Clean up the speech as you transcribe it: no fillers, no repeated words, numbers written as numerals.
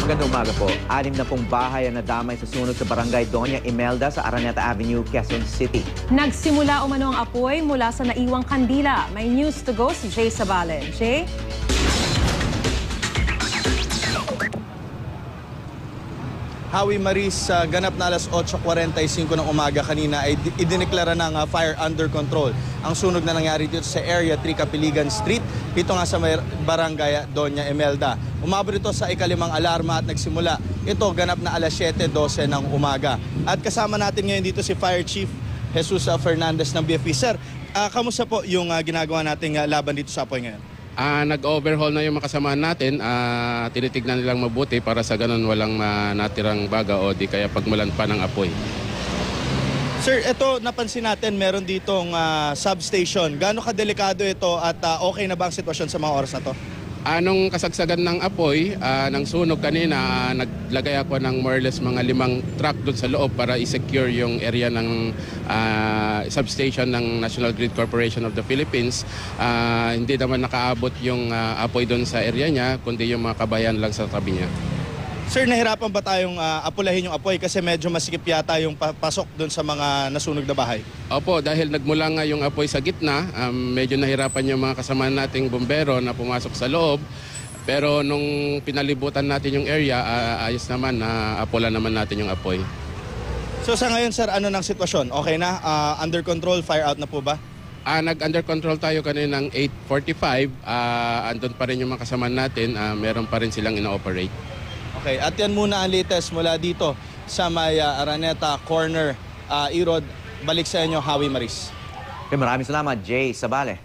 Magandang umaga po. 60 bahay ang nadamay sa sunog sa barangay Doña Imelda sa Araneta Avenue, Quezon City. Nagsimula umano ang apoy mula sa naiwang kandila. May news to go si Jay Sabale. Jay? Howie Maris, ganap na alas 8:45 ng umaga kanina ay idineklara ng fire under control. Ang sunog na nangyari dito sa Area 3 Kapiligan Street, dito nga sa barangay Doña Imelda. Umabot ito sa ikalimang alarma at nagsimula. Ito ganap na alas 7:12 ng umaga. At kasama natin ngayon dito si Fire Chief Jesus Fernandez ng BFP. Sir, kamusta po yung ginagawa nating laban dito sa apoy ngayon? Nag-overhaul na yung mga kasamahan natin. Tinitignan nilang mabuti para sa ganun walang natirang baga o di kaya pagmulan pa ng apoy. Sir, ito napansin natin meron ditong substation. Gaano kadelikado ito at okay na ba ang sitwasyon sa mga oras na to? Nung kasagsagan ng apoy, ng sunog kanina, naglagay ako ng more or less mga 5 truck doon sa loob para i-secure yung area ng substation ng National Grid Corporation of the Philippines. Hindi naman nakaabot yung apoy doon sa area niya, kundi yung mga kabayan lang sa tabi niya. Sir, nahirapan ba tayong apulahin yung apoy kasi medyo masikip yata yung pasok doon sa mga nasunog na bahay? Opo, dahil nagmula nga yung apoy sa gitna, medyo nahirapan yung mga kasama nating bumbero na pumasok sa loob. Pero nung pinalibutan natin yung area, ayos naman, apula naman natin yung apoy. So sa ngayon sir, ano ng sitwasyon? Okay na? Under control, fire out na po ba? Nag-under control tayo kanina ng 8:45. Andun pa rin yung mga kasama natin, meron pa rin silang ino-operate. Okay, at yan muna ang latest mula dito sa may Araneta Corner, Irod. Balik sa inyo, Howie Maris. Maraming salamat, Jay Sabale.